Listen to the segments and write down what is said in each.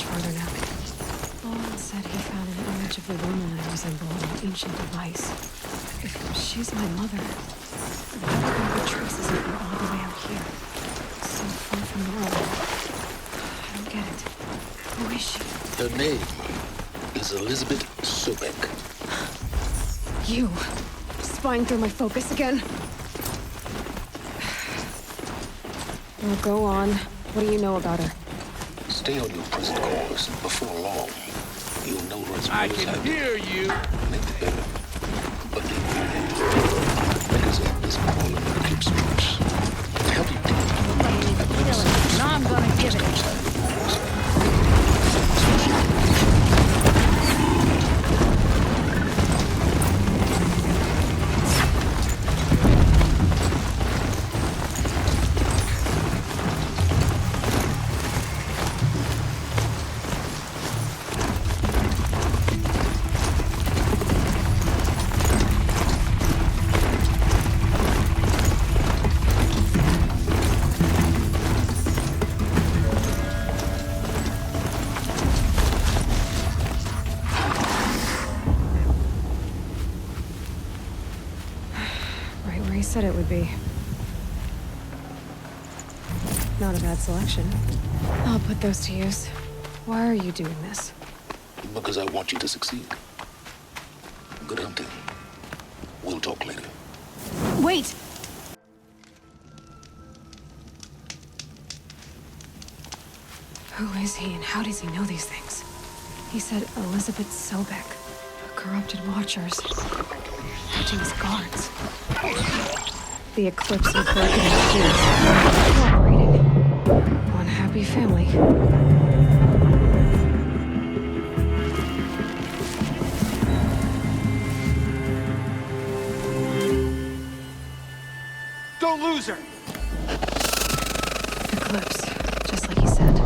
much farther now. Olin said he found an image of the woman that resembled an ancient device. If she's my mother, why would there be traces of her all the way out here? So far from the world. I don't get it. Who is she? Her name is Elizabeth Sobek. You. Spying through my focus again? Well, go on. What do you know about her? Stay on your present course, and before long, you'll know her as well I as can I do. hear you. Make it better. But leave me because of this call of Eclipse troops. To help you deal with Now I'm gonna give it. Said it would be. Not a bad selection. I'll put those to use. Why are you doing this? because I want you to succeed. Good hunting. We'll talk later. Wait! Who is he and how does he know these things? He said Elizabeth Sobek, the corrupted Watchers, watching his guards. The Eclipse and corrupted Machines cooperating. One happy family. Don't lose her! Eclipse, just like he said.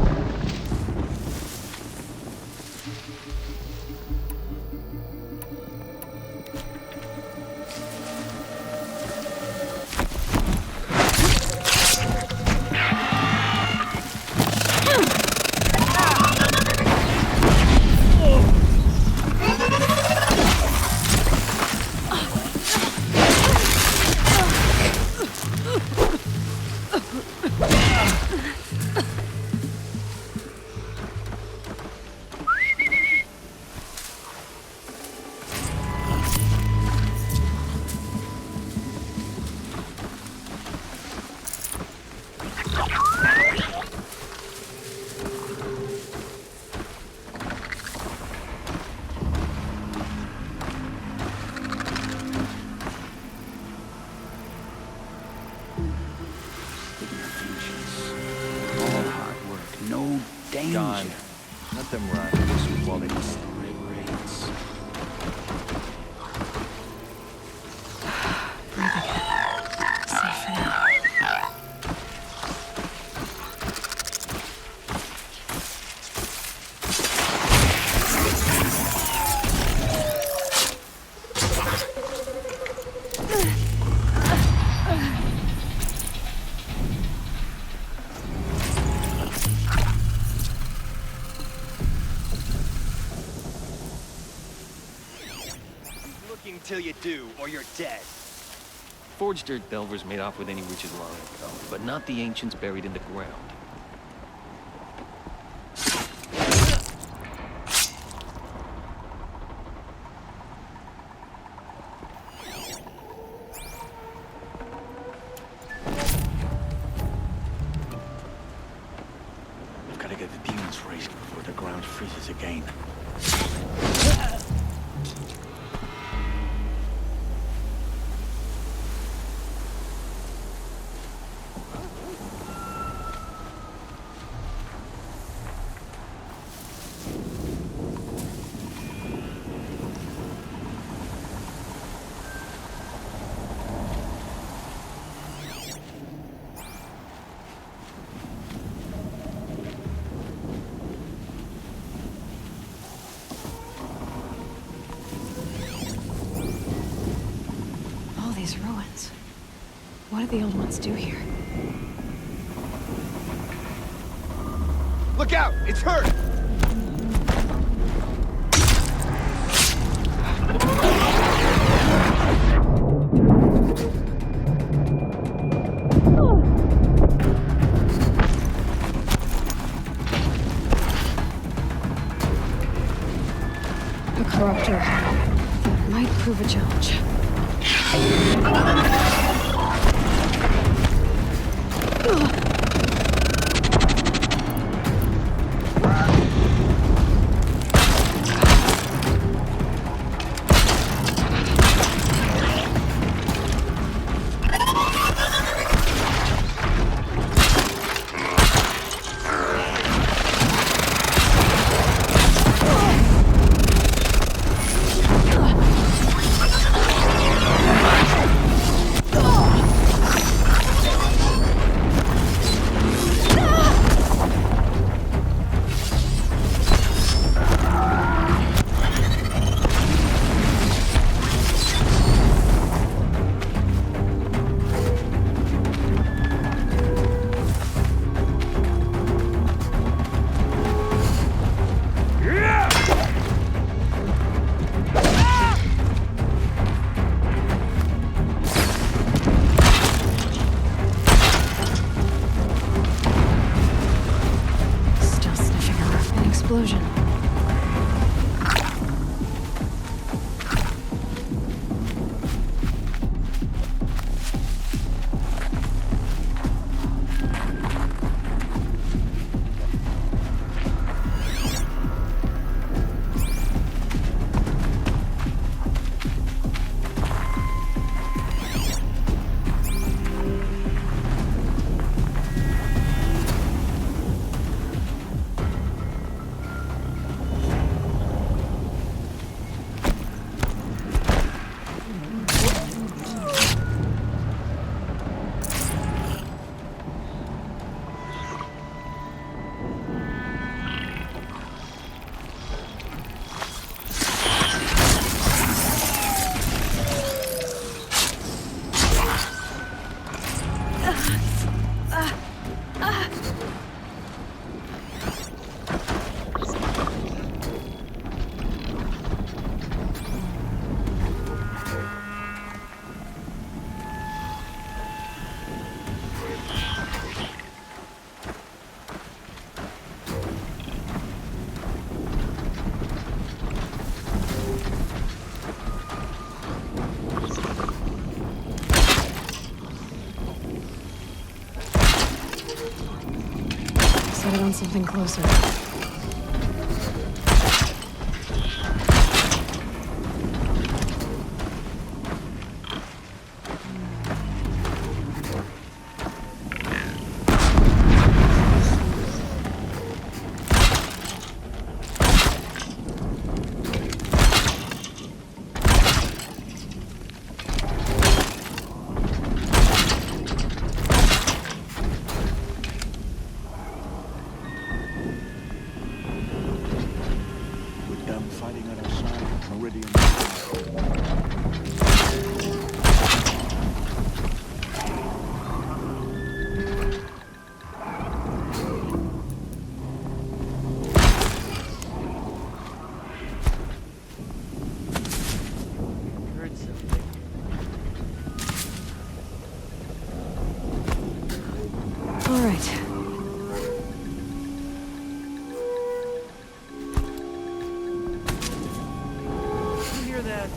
Gone. Let them run. Just while they rates. Safe for now. Till you do, or you're dead. Forged Earth Delvers made off with any riches long ago, but not the ancients buried in the ground. I've got to get the demons raised before the ground freezes again. These ruins. What did the old ones do here? Look out! It's her! A corruptor. That might prove a challenge. Still sniffing around an explosion. Set it on something closer. With them fighting on our side, Meridian. Heard something. All right. You hear that?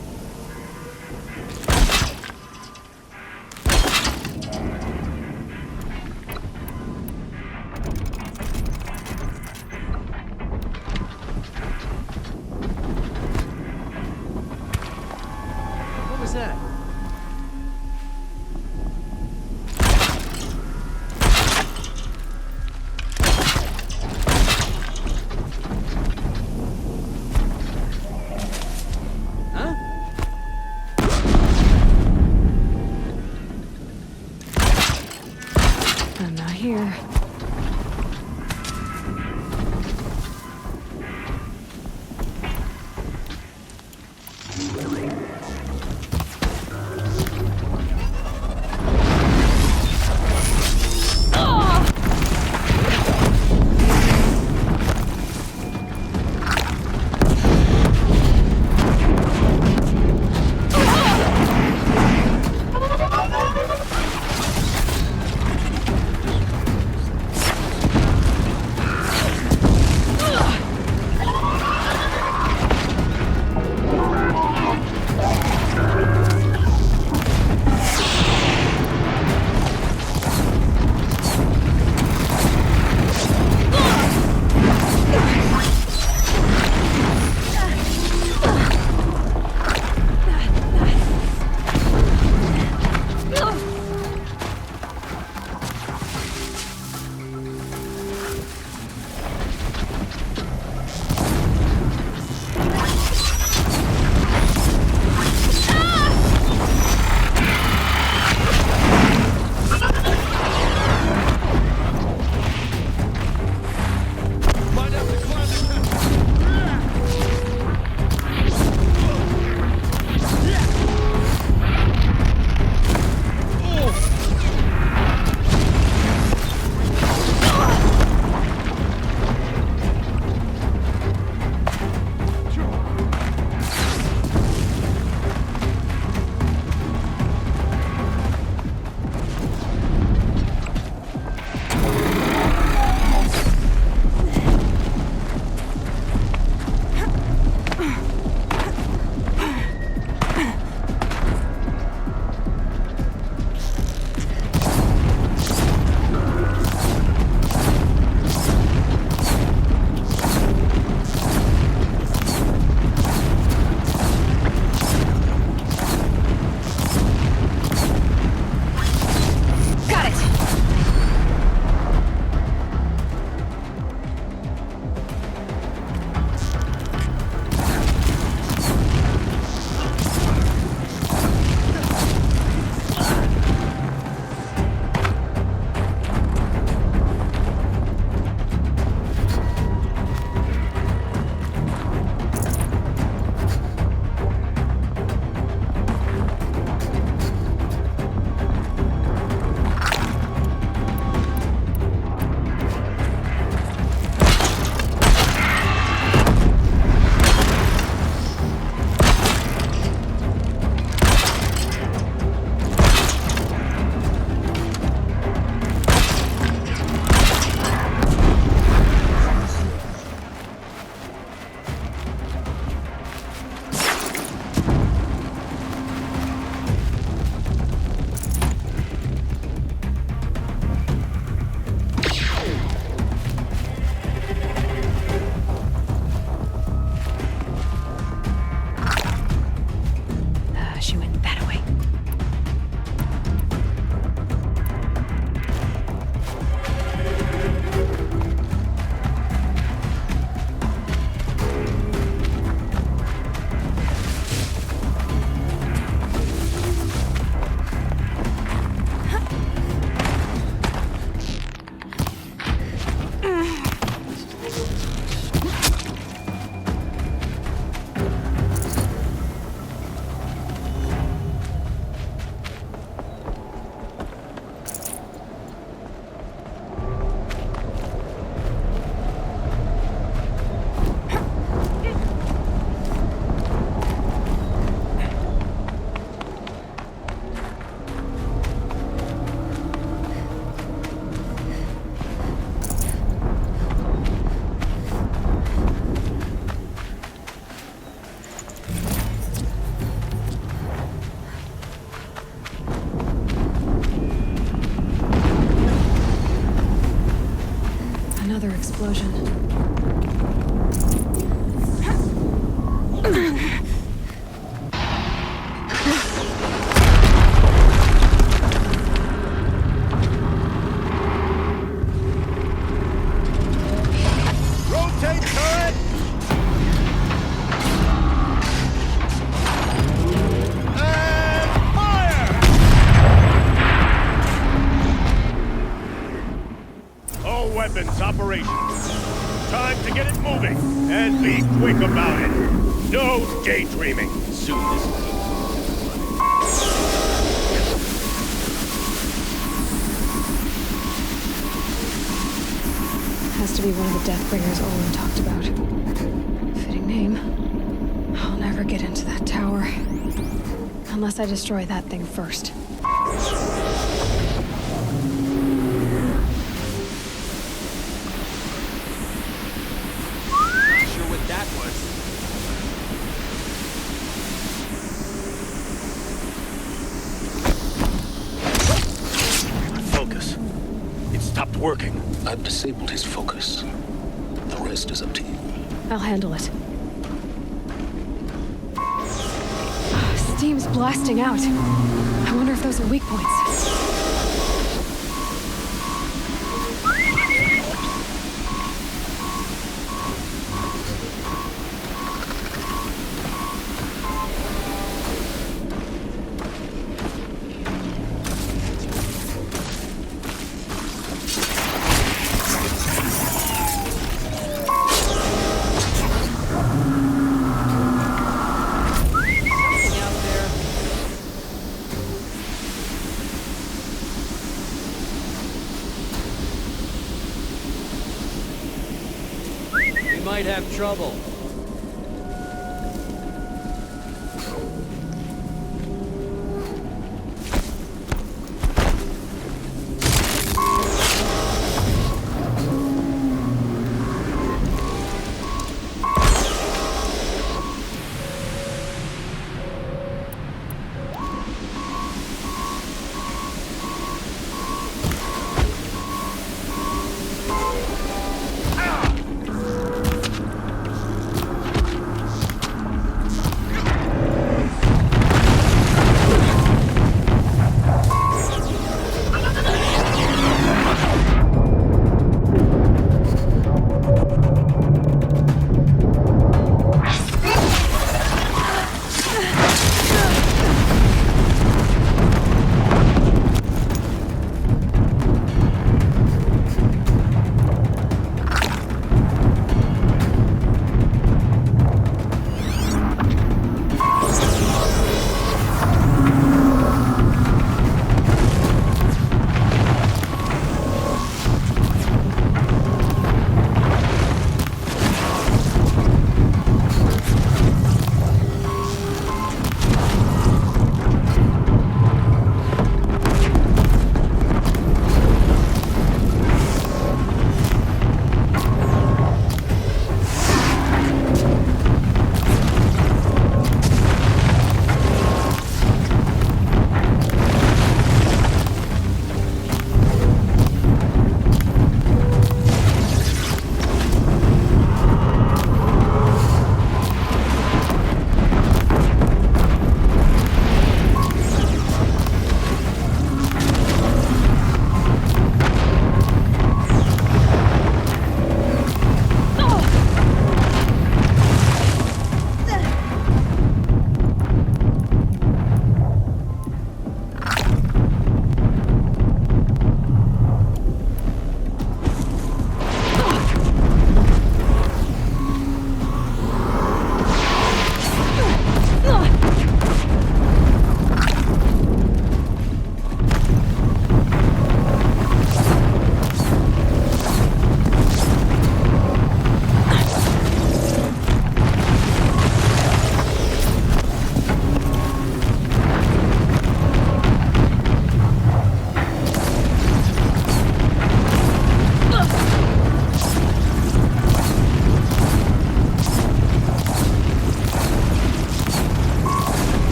operation. Time to get it moving, and be quick about it. No daydreaming. Soon this is over. Has to be one of the Deathbringers Olin talked about. Fitting name. I'll never get into that tower. Unless I destroy that thing first. Not sure what that was. Focus. It stopped working. I've disabled his focus. The rest is up to you. I'll handle it. Steam's blasting out. I wonder if those are weak points. Might have trouble.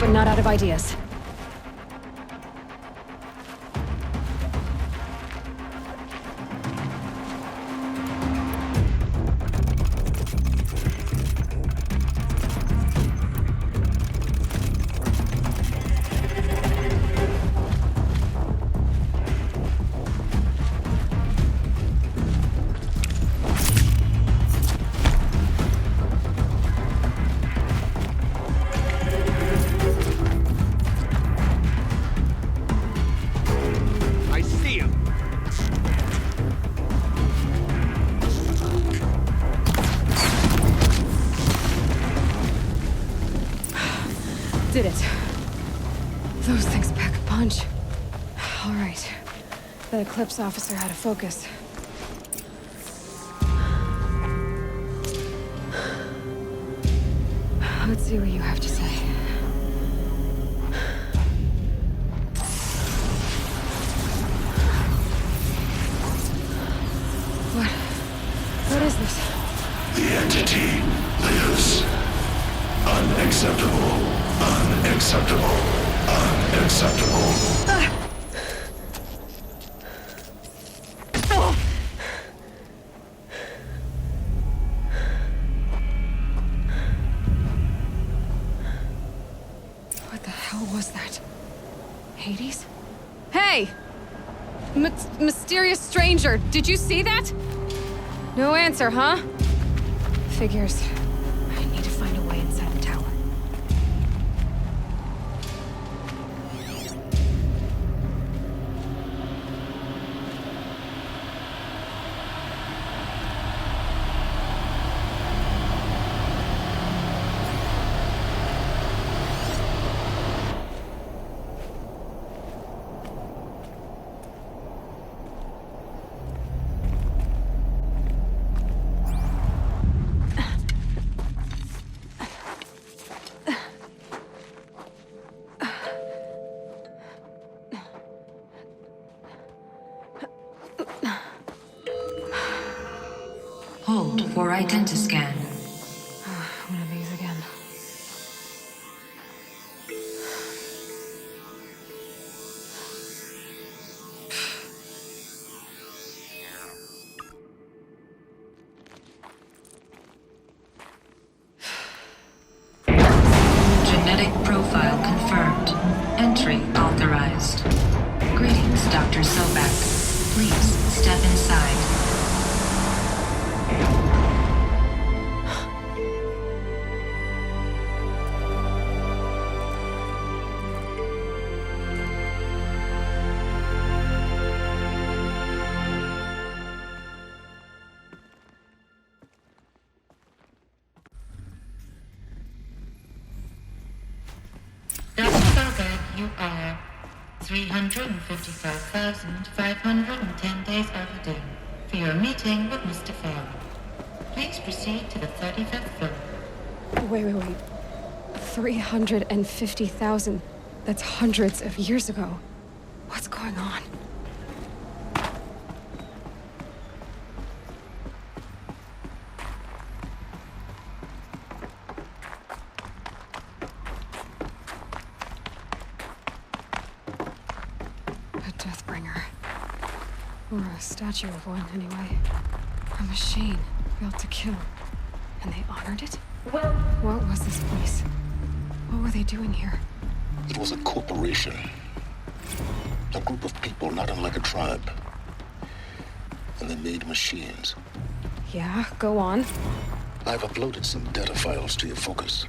but not out of ideas. Did it. Those things pack a punch. All right. That Eclipse officer had a focus. Let's see what you have to say. What is this? The entity lives. Unacceptable. Unacceptable. Unacceptable. What the hell was that? Hades? Hey! Mysterious stranger, did you see that? No answer, huh? Figures. I need to find a way inside the tower. Hold for identiscan. One of these again. Genetic profile confirmed. Entry authorized. Greetings, Dr. Sobek. Please step inside. Dr. Sobek, you are 355,510 days overdue for your meeting with Mr. Farrell. Please proceed to the 35th floor. Wait. 350,000. That's hundreds of years ago. What's going on? A Deathbringer. Or a statue of one, anyway. A machine built to kill. And they honored it? What was this place? What were they doing here? It was a corporation. A group of people not unlike a tribe. And they made machines. Yeah, go on. I've uploaded some data files to your focus.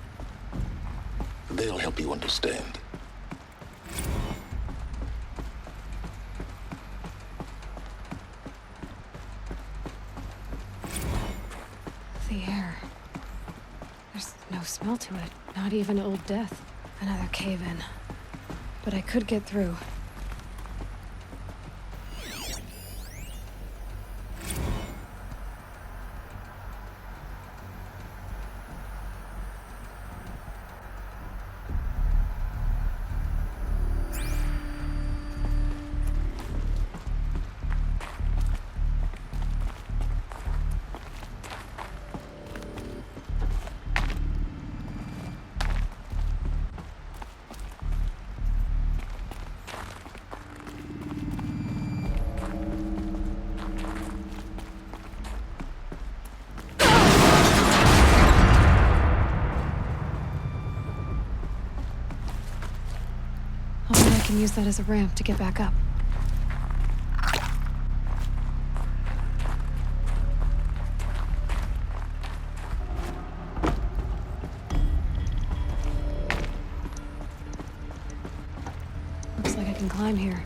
They'll help you understand. The air. There's no smell to it. Not even Old Death. Another cave-in. But I could get through. I'll bet I can use that as a ramp to get back up. Looks like I can climb here.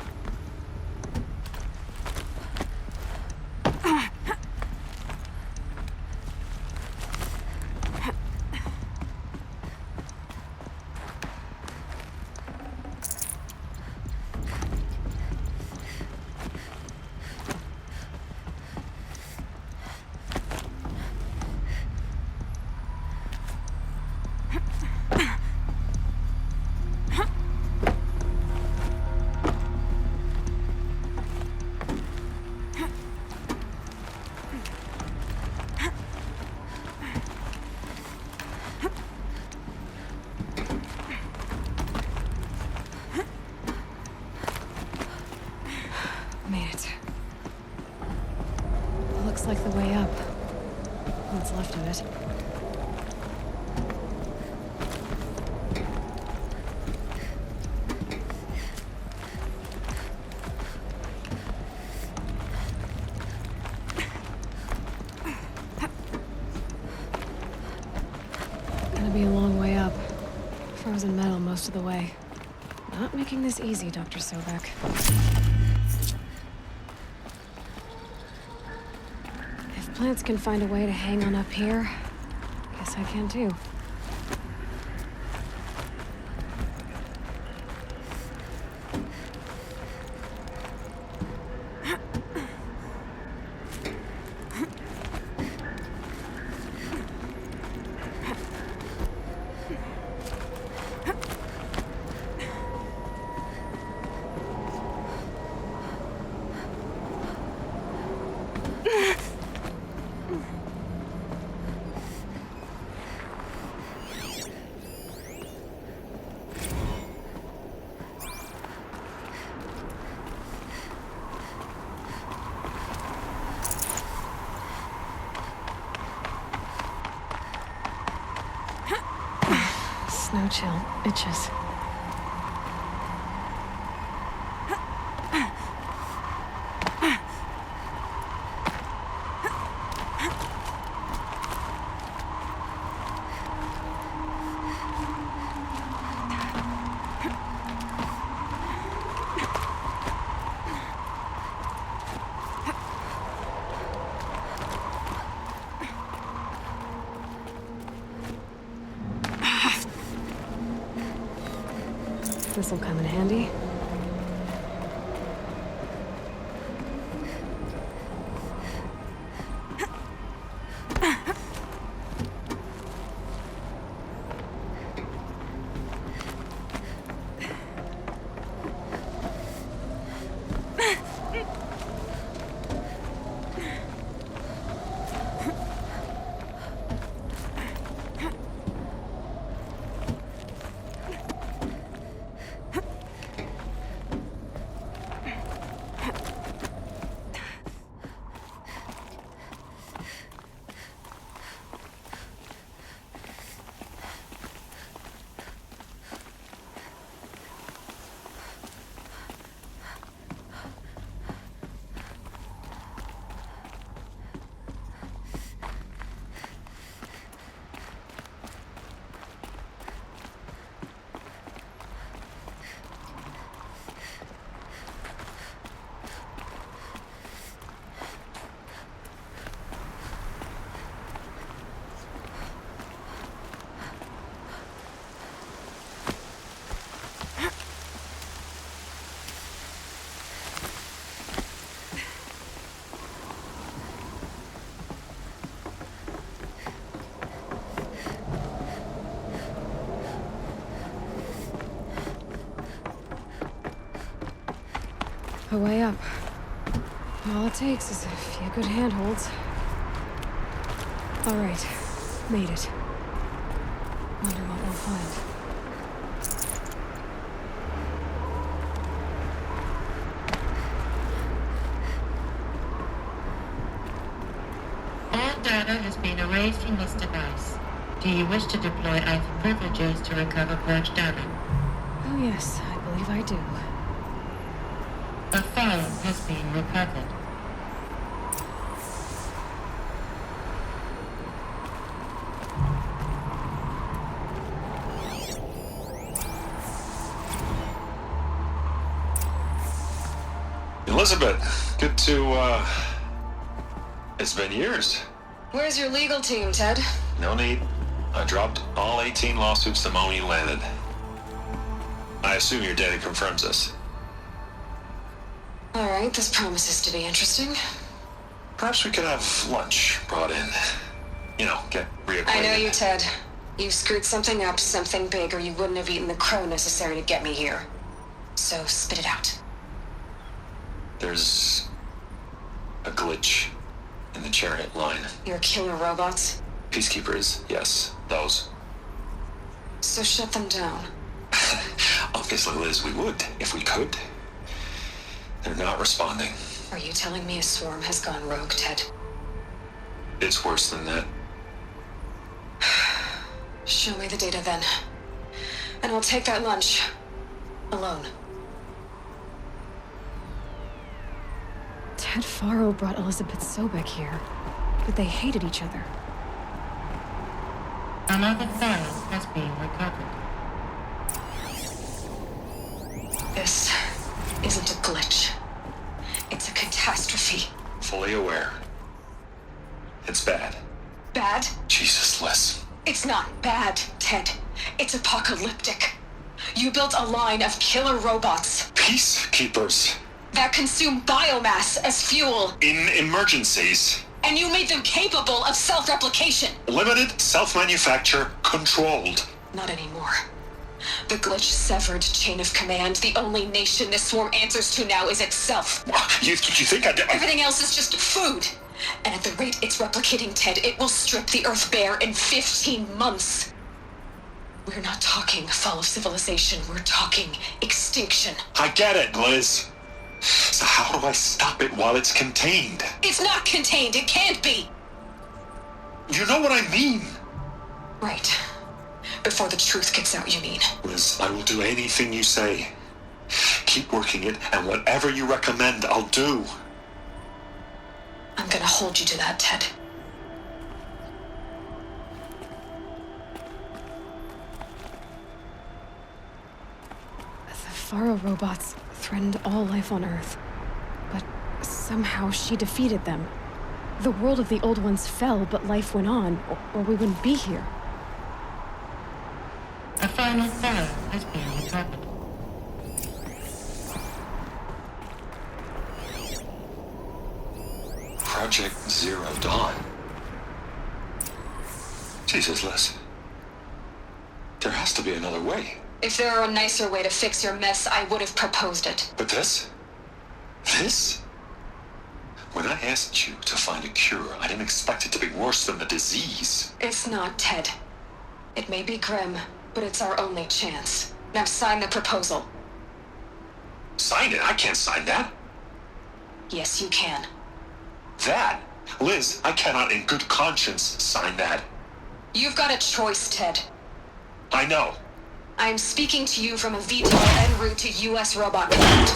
the way up. What's left of it. Gonna be a long way up. Frozen metal most of the way. Not making this easy, Dr. Sobek. If plants can find a way to hang on up here, guess I can too. Snow chill itches. This'll come in handy. A way up. All it takes is a few good handholds. All right, made it. Wonder what we'll find. All data has been erased from this device. Do you wish to deploy either privileges to recover purged data? Oh yes, I believe I do. A file has been recovered. Elizabeth, good to, it's been years. Where's your legal team, Ted? No need. I dropped all 18 lawsuits the moment you landed. I assume your data confirms this. All right, this promises to be interesting. Perhaps we could have lunch brought in. You know, get reacquainted. I know you, Ted. You screwed something up, something big, or you wouldn't have eaten the crow necessary to get me here. So spit it out. There's a glitch in the chariot line. Your killer robots? Peacekeepers, yes, those. So shut them down. Obviously, Liz, we would, if we could. They're not responding. Are you telling me a swarm has gone rogue, Ted? It's worse than that. Show me the data then. And we'll take that lunch. Alone. Ted Faro brought Elizabeth Sobek here, but they hated each other. Another file has been recovered. This isn't a glitch. It's a catastrophe. Fully aware. It's bad. Bad? Jesus, Liz. It's not bad, Ted. It's apocalyptic. You built a line of killer robots Peacekeepers. that consume biomass as fuel, In emergencies. and you made them capable of self-replication. Limited, self-manufacture, controlled. Not anymore. The glitch severed chain of command. The only nation this swarm answers to now is itself. You think I did? Everything else is just food. And at the rate it's replicating, Ted, it will strip the Earth bare in 15 months. We're not talking fall of civilization. We're talking extinction. I get it, Liz. So how do I stop it while it's contained? It's not contained. It can't be. You know what I mean. Right. Before the truth gets out, you mean? Liz, I will do anything you say. Keep working it, and whatever you recommend, I'll do. I'm gonna hold you to that, Ted. The Faro robots threatened all life on Earth. But somehow she defeated them. The world of the old ones fell, but life went on, or we wouldn't be here. A final file has been recovered. Project Zero Dawn. Jesus, Liz. There has to be another way. If there were a nicer way to fix your mess, I would have proposed it. But this? This? When I asked you to find a cure, I didn't expect it to be worse than the disease. It's not, Ted. It may be grim, but it's our only chance. Now sign the proposal. Sign it? I can't sign that. Yes, you can. That? Liz, I cannot in good conscience sign that. You've got a choice, Ted. I know. I am speaking to you from a VTOL en route to U.S. Robot Command.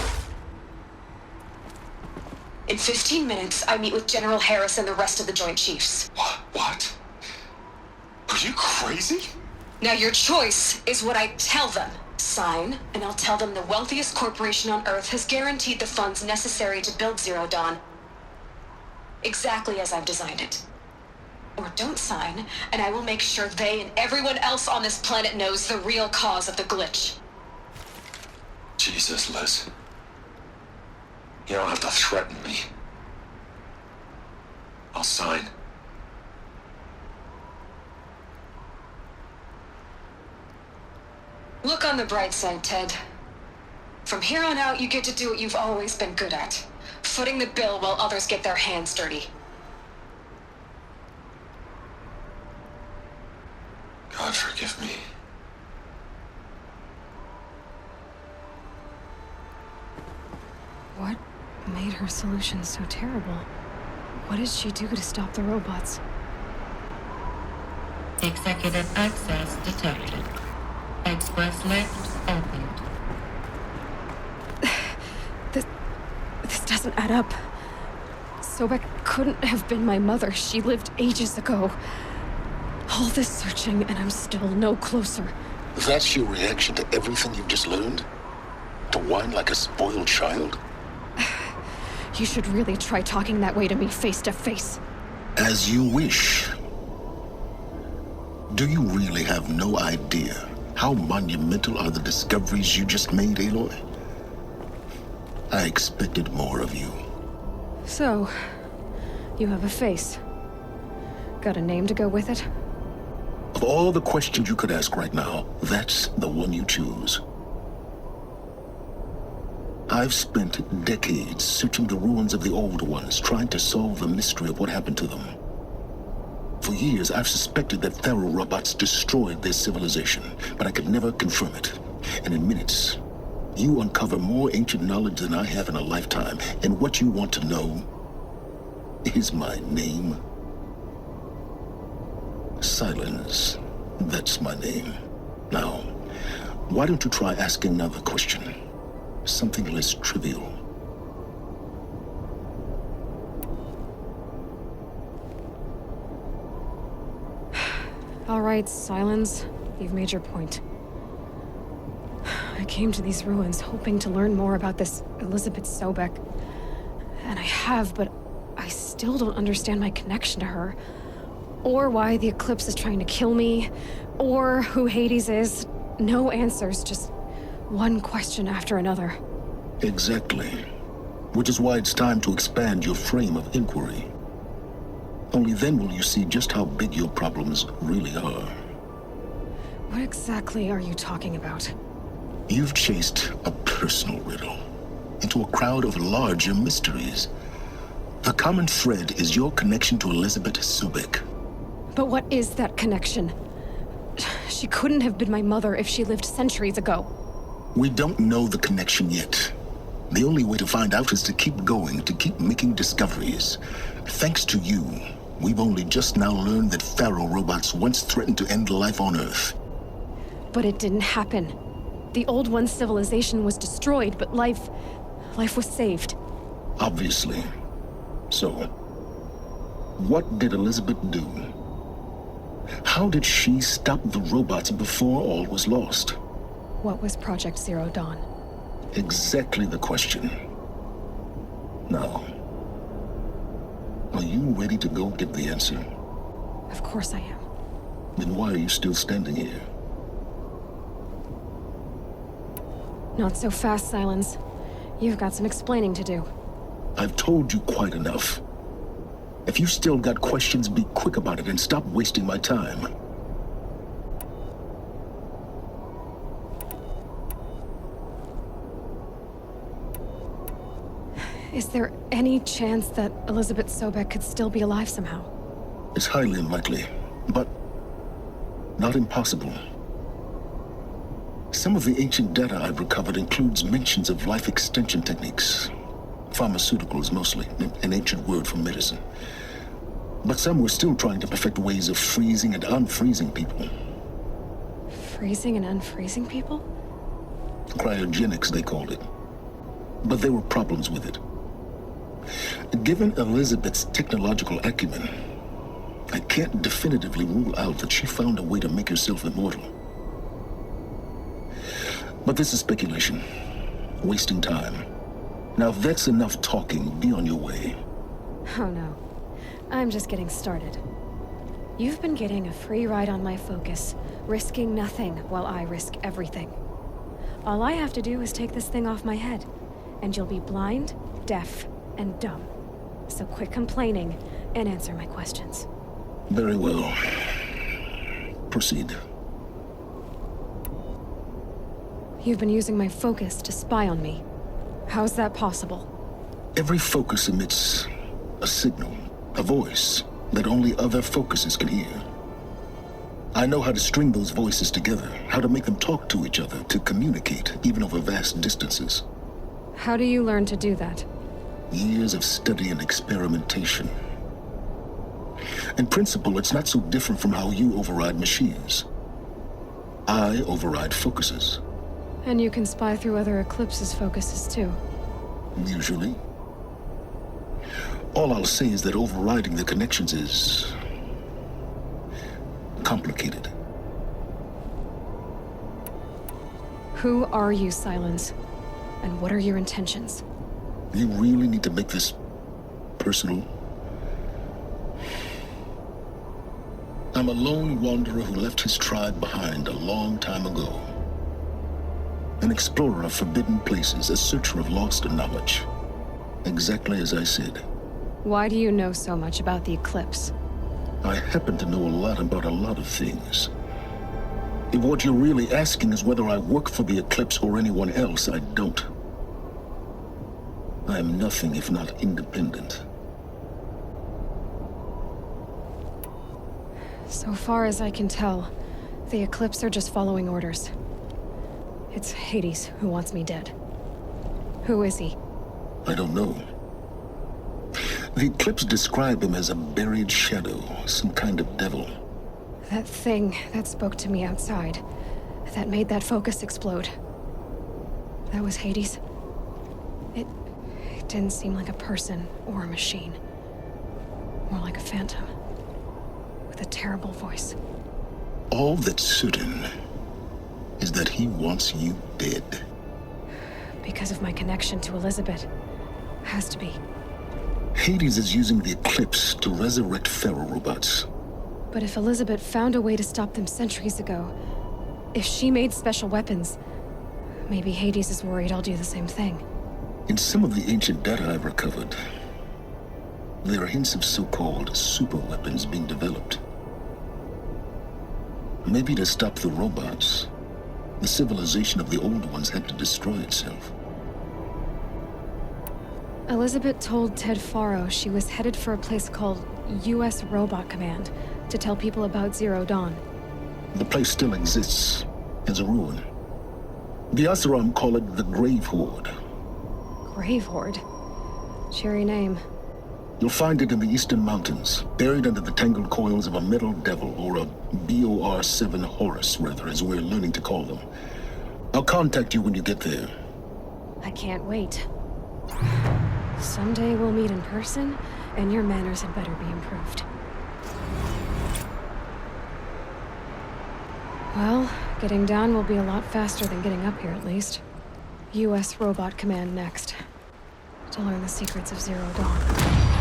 In 15 minutes, I meet with General Harris and the rest of the Joint Chiefs. What? Are you crazy? Now your choice is what I tell them. Sign, and I'll tell them the wealthiest corporation on Earth has guaranteed the funds necessary to build Zero Dawn. Exactly as I've designed it. Or don't sign, and I will make sure they and everyone else on this planet knows the real cause of the glitch. Jesus, Liz. You don't have to threaten me. I'll sign. Look on the bright side, Ted. From here on out, you get to do what you've always been good at. Footing the bill while others get their hands dirty. God forgive me. What made her solution so terrible? What did she do to stop the robots? Executive access detected. Express lift opened. This doesn't add up. Sobek couldn't have been my mother. She lived ages ago. All this searching, and I'm still no closer. That's your reaction to everything you've just learned? To whine like a spoiled child? You should really try talking that way to me face to face. As you wish. Do you really have no idea how monumental are the discoveries you just made, Aloy? I expected more of you. So, you have a face. Got a name to go with it? Of all the questions you could ask right now, that's the one you choose. I've spent decades searching the ruins of the old ones, trying to solve the mystery of what happened to them. For years, I've suspected that Faro robots destroyed their civilization, but I could never confirm it. And in minutes, you uncover more ancient knowledge than I have in a lifetime, and what you want to know is my name. Silence. That's my name. Now, why don't you try asking another question? Something less trivial. All right, Silence. You've made your point. I came to these ruins hoping to learn more about this Elizabeth Sobek. And I have, but I still don't understand my connection to her. Or why the Eclipse is trying to kill me. Or who Hades is. No answers, just one question after another. Exactly. Which is why it's time to expand your frame of inquiry. Only then will you see just how big your problems really are. What exactly are you talking about? You've chased a personal riddle into a crowd of larger mysteries. The common thread is your connection to Elizabeth Sobek. But what is that connection? She couldn't have been my mother if she lived centuries ago. We don't know the connection yet. The only way to find out is to keep going, to keep making discoveries. Thanks to you, we've only just now learned that Pharaoh robots once threatened to end life on Earth. But it didn't happen. The Old One's civilization was destroyed, but life was saved. Obviously. So, what did Elizabeth do? How did she stop the robots before all was lost? What was Project Zero Dawn? Exactly the question. Now, are you ready to go get the answer? Of course I am. Then why are you still standing here? Not so fast, Silence. You've got some explaining to do. I've told you quite enough. If you still got questions, be quick about it and stop wasting my time. Is there any chance that Elizabeth Sobek could still be alive somehow? It's highly unlikely, but not impossible. Some of the ancient data I've recovered includes mentions of life extension techniques. Pharmaceuticals, mostly, an ancient word for medicine. But some were still trying to perfect ways of freezing and unfreezing people. Freezing and unfreezing people? Cryogenics, they called it. But there were problems with it. Given Elizabeth's technological acumen, I can't definitively rule out that she found a way to make herself immortal. But this is speculation. Wasting time. Now, if that's enough talking, be on your way. Oh no. I'm just getting started. You've been getting a free ride on my focus, risking nothing while I risk everything. All I have to do is take this thing off my head, and you'll be blind, deaf, and dumb. So quit complaining and answer my questions. Very well. Proceed. You've been using my focus to spy on me. How's that possible? Every focus emits a signal, a voice, that only other focuses can hear. I know how to string those voices together, how to make them talk to each other, to communicate, even over vast distances. How do you learn to do that? Years of study and experimentation. In principle, it's not so different from how you override machines. I override focuses. And you can spy through other Eclipse's focuses too. Usually. All I'll say is that overriding the connections is complicated. Who are you, Silence? And what are your intentions? You really need to make this personal? I'm a lone wanderer who left his tribe behind a long time ago. An explorer of forbidden places, a searcher of lost knowledge. Exactly as I said. Why do you know so much about the Eclipse? I happen to know a lot about a lot of things. If what you're really asking is whether I work for the Eclipse or anyone else, I don't. I am nothing if not independent. So far as I can tell, the Eclipse are just following orders. It's Hades who wants me dead. Who is he? I don't know. The Eclipse describe him as a buried shadow, some kind of devil. That thing that spoke to me outside, that made that focus explode. That was Hades. It didn't seem like a person or a machine. More like a phantom. With a terrible voice. All that's certain is that he wants you dead. Because of my connection to Elizabeth. Has to be. Hades is using the Eclipse to resurrect Faro robots. But if Elizabeth found a way to stop them centuries ago, if she made special weapons, maybe Hades is worried I'll do the same thing. In some of the ancient data I've recovered, there are hints of so-called super weapons being developed. Maybe to stop the robots, the civilization of the old ones had to destroy itself. Elizabeth told Ted Faro she was headed for a place called U.S. Robot Command to tell people about Zero Dawn. The place still exists as a ruin. The Oseram call it the Grave Horde. Grave Horde? Cheery name. You'll find it in the Eastern Mountains, buried under the tangled coils of a metal devil, or a BOR-7 Horus, rather, as we're learning to call them. I'll contact you when you get there. I can't wait. Someday we'll meet in person, and your manners had better be improved. Well, getting down will be a lot faster than getting up here, at least. U.S. Robot Command next. To learn the secrets of Zero Dawn.